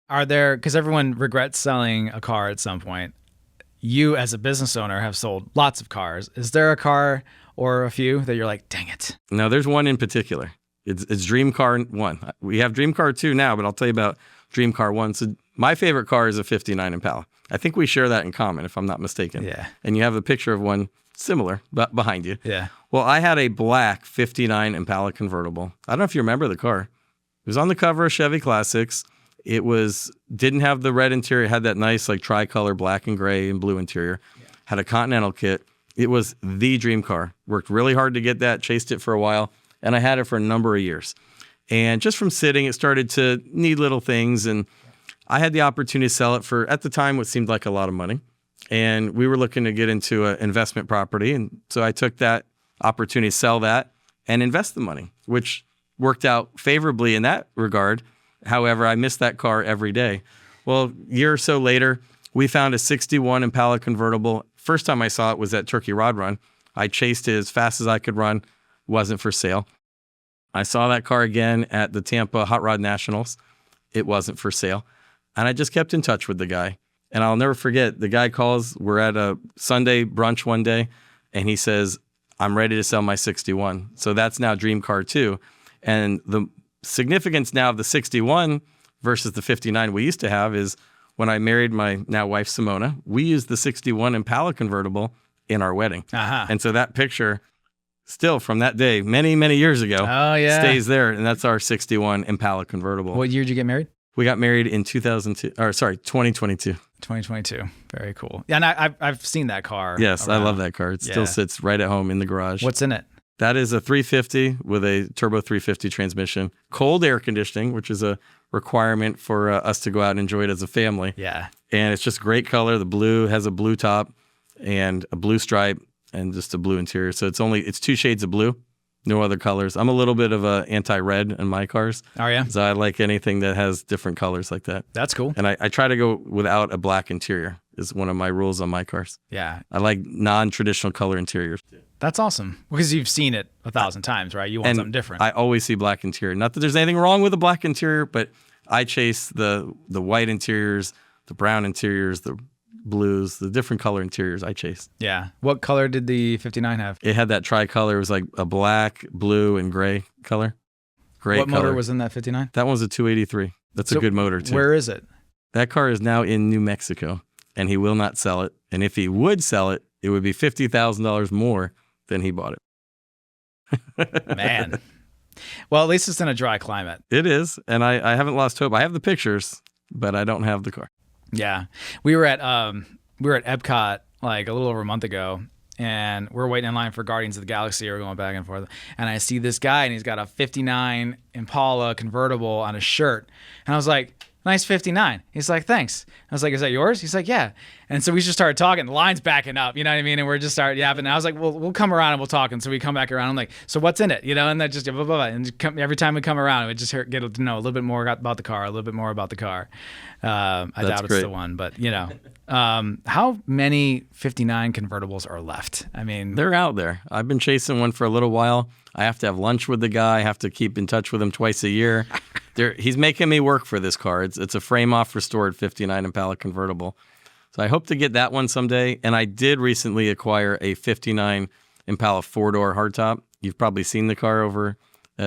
Are there, because everyone regrets selling a car at some point. You, as a business owner, have sold lots of cars. Is there a car or a few that you're like, dang it? No, there's one in particular. It's Dream Car 1. We have Dream Car 2 now, but I'll tell you about Dream Car 1. So my favorite car is a 59 Impala. I think we share that in common, if I'm not mistaken. Yeah. And you have a picture of one similar behind you. Yeah. Well, I had a black 59 Impala convertible. I don't know if you remember the car. It was on the cover of Chevy Classics. It didn't have the red interior. It had that nice like tricolor black and gray and blue interior. Yeah. Had a Continental kit. It was the dream car. Worked really hard to get that, chased it for a while, and I had it for a number of years. And just from sitting, it started to need little things, and I had the opportunity to sell it for, at the time, what seemed like a lot of money. And we were looking to get into an investment property, and so I took that opportunity to sell that and invest the money, which worked out favorably in that regard. However, I missed that car every day. Well, a year or so later, we found a 61 Impala convertible. First time I saw it was at Turkey Rod Run. I chased it as fast as I could run. Wasn't for sale. I saw that car again at the Tampa Hot Rod Nationals. It wasn't for sale. And I just kept in touch with the guy. And I'll never forget, the guy calls, we're at a Sunday brunch one day, and he says, I'm ready to sell my 61. So that's now Dream Car 2. And the significance now of the 61 versus the 59 we used to have is when I married my now wife, Simona, we used the 61 Impala convertible in our wedding. Uh-huh. And so that picture still from that day, many, many years ago, stays there. And that's our 61 Impala convertible. What year did you get married? We got married in 2022. 2022. Very cool. Yeah, and I've seen that car. Yes, around. I love that car. It still sits right at home in the garage. What's in it? That is a 350 with a turbo 350 transmission. Cold air conditioning, which is a requirement for us to go out and enjoy it as a family. Yeah. And it's just great color. The blue has a blue top and a blue stripe and just a blue interior. So it's two shades of blue, no other colors. I'm a little bit of a anti-red in my cars. Oh, yeah? So I like anything that has different colors like that. That's cool. And I try to go without a black interior is one of my rules on my cars. Yeah. I like non-traditional color interiors. That's awesome. Because you've seen it 1,000 times, right? You want something different. I always see black interior. Not that there's anything wrong with a black interior, but I chase the white interiors, the brown interiors, the blues, the different color interiors I chase. Yeah. What color did the 59 have? It had that tricolor. It was like a black, blue, and gray color. Great What color. motor was in that 59? That one's a 283. That's a good motor, too. Where is it? That car is now in New Mexico, and he will not sell it. And if he would sell it, it would be $50,000 more than he bought it. Man. Well, at least it's in a dry climate. It is, and I haven't lost hope. I have the pictures, but I don't have the car. Yeah. We were at Epcot like a little over a month ago, and we're waiting in line for Guardians of the Galaxy. We're going back and forth, and I see this guy, and he's got a 59 Impala convertible on his shirt, and I was like, nice 59. He's like, thanks. I was like, is that yours? He's like, yeah. And so we just started talking. The line's backing up, you know what I mean? And we're just started yapping. And I was like, well, we'll come around and we'll talk. And so we come back around. I'm like, so what's in it? You know, and that just blah, blah, blah. And every time we come around, we just get to know a little bit more about the car, I doubt it's the one, but you know. How many 59 convertibles are left? I mean, they're out there. I've been chasing one for a little while. I have to have lunch with the guy. I have to keep in touch with him twice a year. He's making me work for this car. It's a frame-off restored 59 Impala convertible. So I hope to get that one someday. And I did recently acquire a 59 Impala four-door hardtop. You've probably seen the car over.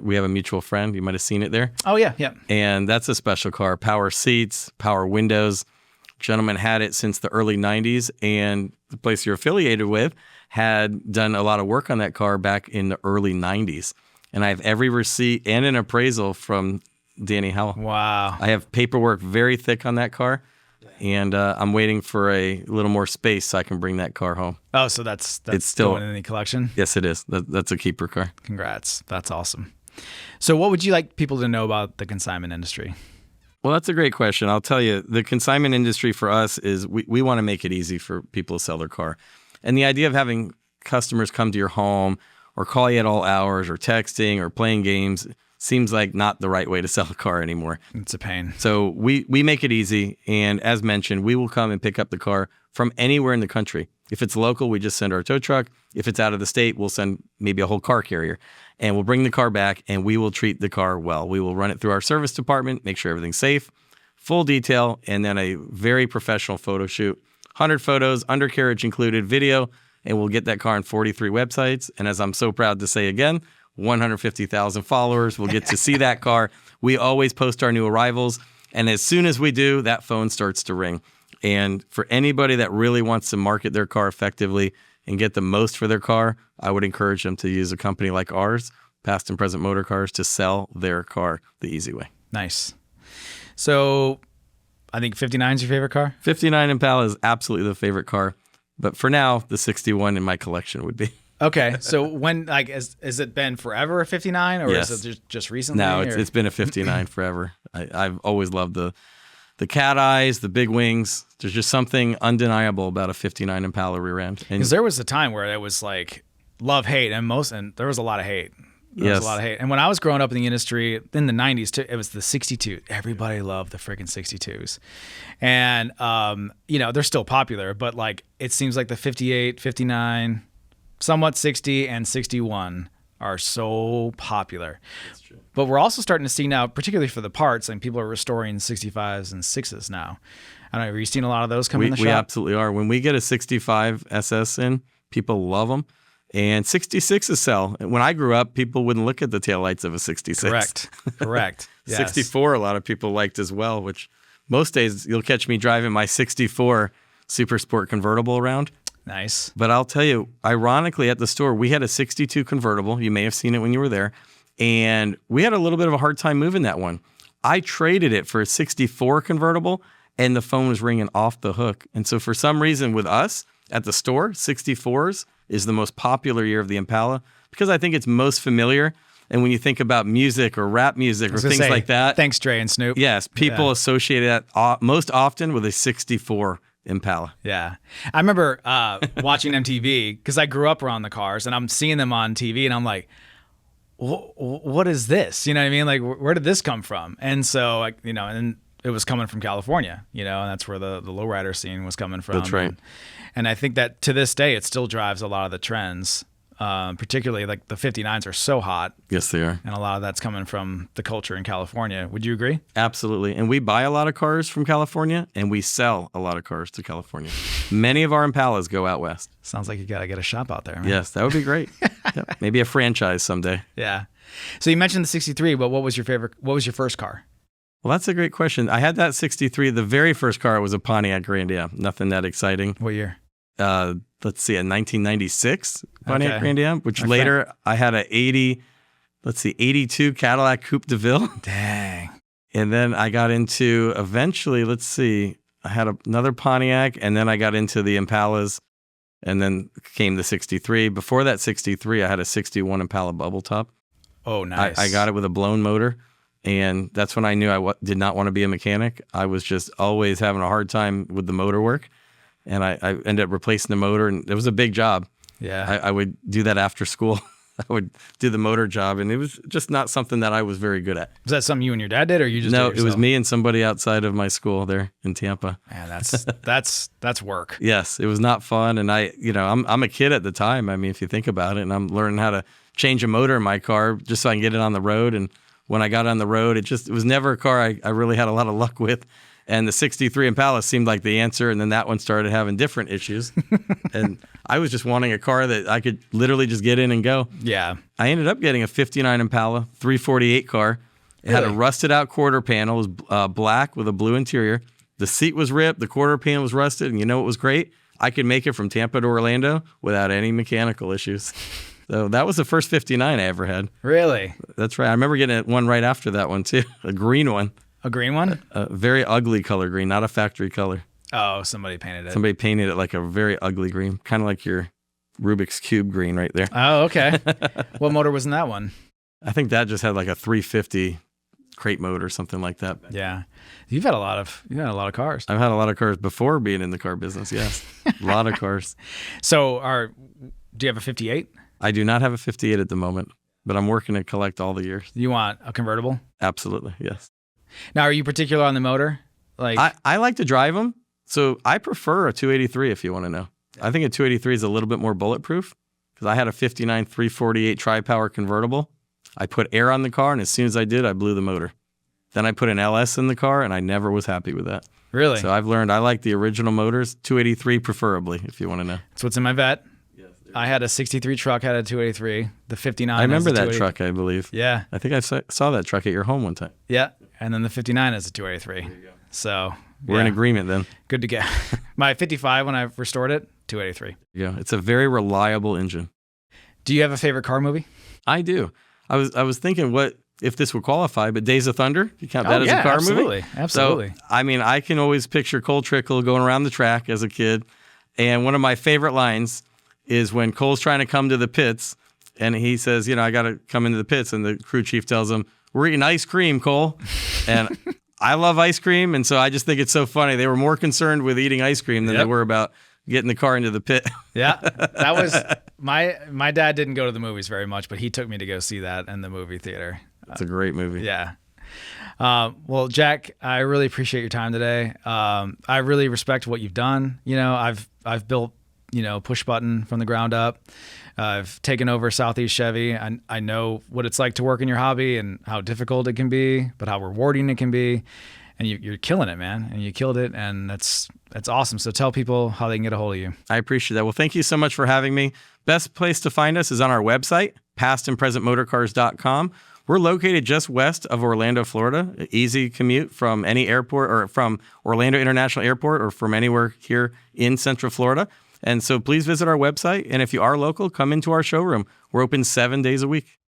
We have a mutual friend. You might have seen it there. Oh, yeah, yeah. And that's a special car. Power seats, power windows. Gentleman had it since the early 90s, and the place you're affiliated with had done a lot of work on that car back in the early 90s. And I have every receipt and an appraisal from Danny Howell. Wow. I have paperwork very thick on that car, and I'm waiting for a little more space so I can bring that car home. Oh, so that's it's still going in the collection? Yes, it is. That's a keeper car. Congrats. That's awesome. So what would you like people to know about the consignment industry? Well, that's a great question. I'll tell you, the consignment industry for us is we want to make it easy for people to sell their car. And the idea of having customers come to your home or call you at all hours or texting or playing games seems like not the right way to sell a car anymore. It's a pain. So we make it easy. And as mentioned, we will come and pick up the car from anywhere in the country. If it's local, we just send our tow truck. If it's out of the state, we'll send maybe a whole car carrier. And we'll bring the car back, and we will treat the car well. We will run it through our service department, make sure everything's safe, full detail, and then a very professional photo shoot. 100 photos, undercarriage included, video, and we'll get that car on 43 websites. And as I'm so proud to say again, 150,000 followers will get to see that car. We always post our new arrivals, and as soon as we do, that phone starts to ring. And for anybody that really wants to market their car effectively and get the most for their car, I would encourage them to use a company like ours, Past and Present Motor Cars, to sell their car the easy way. Nice. So I think 59 is your favorite car? 59 Impala is absolutely the favorite car. But for now, the 61 in my collection would be. Okay. So when, like, has it been forever a 59 or Yes. is it just recently? No, it's been a 59 forever. I've always loved the cat eyes, the big wings. There's just something undeniable about a 59 Impala rear end. Because there was a time where it was like love, hate, and there was a lot of hate. There was a lot of hate. And when I was growing up in the industry in the 90s, too, it was the 62. Everybody loved the freaking 62s. And, they're still popular, but like it seems like the 58, 59, somewhat 60, and 61 are so popular. That's true. But we're also starting to see now, particularly for the parts, and people are restoring 65s and 6s now. I don't know, have you seen a lot of those come in the shop? We absolutely are. When we get a 65 SS in, people love them. And 66s sell. When I grew up, people wouldn't look at the taillights of a 66. Correct. Yes. 64, a lot of people liked as well, which most days you'll catch me driving my 64 Super Sport convertible around. Nice. But I'll tell you, ironically, at the store, we had a 62 convertible. You may have seen it when you were there. And we had a little bit of a hard time moving that one. I traded it for a 64 convertible, and the phone was ringing off the hook. And so for some reason with us at the store, 64s is the most popular year of the Impala because I think it's most familiar. And when you think about music or rap music or things like that. Thanks, Dre and Snoop. Yes, people associate that most often with a 64 Impala. Yeah. I remember watching MTV because I grew up around the cars and I'm seeing them on TV and I'm like, what is this? You know what I mean? Like, where did this come from? And so, and it was coming from California, and that's where the lowrider scene was coming from. That's right. And I think that to this day, it still drives a lot of the trends, particularly like the 59s are so hot. Yes, they are. And a lot of that's coming from the culture in California. Would you agree? Absolutely. And we buy a lot of cars from California, and we sell a lot of cars to California. Many of our Impalas go out west. Sounds like you got to get a shop out there, man. Yes, that would be great. Yep. Maybe a franchise someday. Yeah. So you mentioned the 63, but what was your first car? Well, that's a great question. I had that 63. The very first car was a Pontiac Grand Am. Nothing that exciting. What year? Let's see, a 1996 Pontiac Grand Am, which Okay. later I had a 82 Cadillac Coupe de Ville. Dang. And then I got into, eventually, I had another Pontiac, and then I got into the Impalas, and then came the 63. Before that 63, I had a 61 Impala bubble top. Oh, nice. I got it with a blown motor, and that's when I knew I did not want to be a mechanic. I was just always having a hard time with the motor work, and I ended up replacing the motor, and it was a big job. Yeah. I would do that after school. I would do the motor job, and it was just not something that I was very good at. Was that something you and your dad did, or you just No, did it was yourself? me and somebody outside of my school there in Tampa. Man, that's work. Yes, it was not fun, and I'm a kid at the time. I mean, if you think about it, and I'm learning how to change a motor in my car just so I can get it on the road. And when I got on the road, it was never a car I really had a lot of luck with. And the 63 Impala seemed like the answer, and then that one started having different issues. And I was just wanting a car that I could literally just get in and go. Yeah. I ended up getting a 59 Impala 348 car. It had a rusted out quarter panel. It was black with a blue interior. The seat was ripped. The quarter panel was rusted. And you know what was great? I could make it from Tampa to Orlando without any mechanical issues. So that was the first 59 I ever had. Really? That's right. I remember getting one right after that one, too. A green one. A green one? A very ugly color green, not a factory color. Oh, somebody painted it. Somebody painted it like a very ugly green, kind of like your Rubik's Cube green right there. Oh, okay. What motor was in that one? I think that just had like a 350 crate motor, something like that. Yeah. You've had a lot of cars. I've had a lot of cars before being in the car business, yes. A lot of cars. So do you have a 58? I do not have a 58 at the moment, but I'm working to collect all the years. You want a convertible? Absolutely, yes. Now, are you particular on the motor? Like I like to drive them, so I prefer a 283 if you want to know. I think a 283 is a little bit more bulletproof because I had a 59 348 tri-power convertible. I put air on the car, and as soon as I did, I blew the motor. Then I put an LS in the car, and I never was happy with that. Really? So I've learned I like the original motors, 283 preferably, if you want to know. That's what's in my vet. I had a 63 truck, had a 283. The 59 I remember has a that 280. truck, I believe. Yeah. I think I saw that truck at your home one time. Yeah. And then the 59 is a 283. There you go. So we're in agreement then. Good to go. My 55, when I restored it, 283. Yeah, it's a very reliable engine. Do you have a favorite car movie? I do. I was thinking what if this would qualify, but Days of Thunder, you count that as a car movie? Absolutely. So, I mean, I can always picture Cole Trickle going around the track as a kid. And one of my favorite lines is when Cole's trying to come to the pits and he says, I got to come into the pits. And the crew chief tells him, we're eating ice cream, Cole. And I love ice cream. And so I just think it's so funny. They were more concerned with eating ice cream than they were about getting the car into the pit. Yeah, that was my dad didn't go to the movies very much, but he took me to go see that in the movie theater. It's a great movie. Yeah. Well, Jack, I really appreciate your time today. I really respect what you've done. I've built, push button from the ground up. I've taken over Southeast Chevy. I know what it's like to work in your hobby and how difficult it can be, but how rewarding it can be. And you're killing it, man. And you killed it. And that's awesome. So tell people how they can get a hold of you. I appreciate that. Well, thank you so much for having me. Best place to find us is on our website, pastandpresentmotorcars.com. We're located just west of Orlando, Florida. Easy commute from any airport or from Orlando International Airport or from anywhere here in Central Florida. And so please visit our website. And if you are local, come into our showroom. We're open 7 days a week.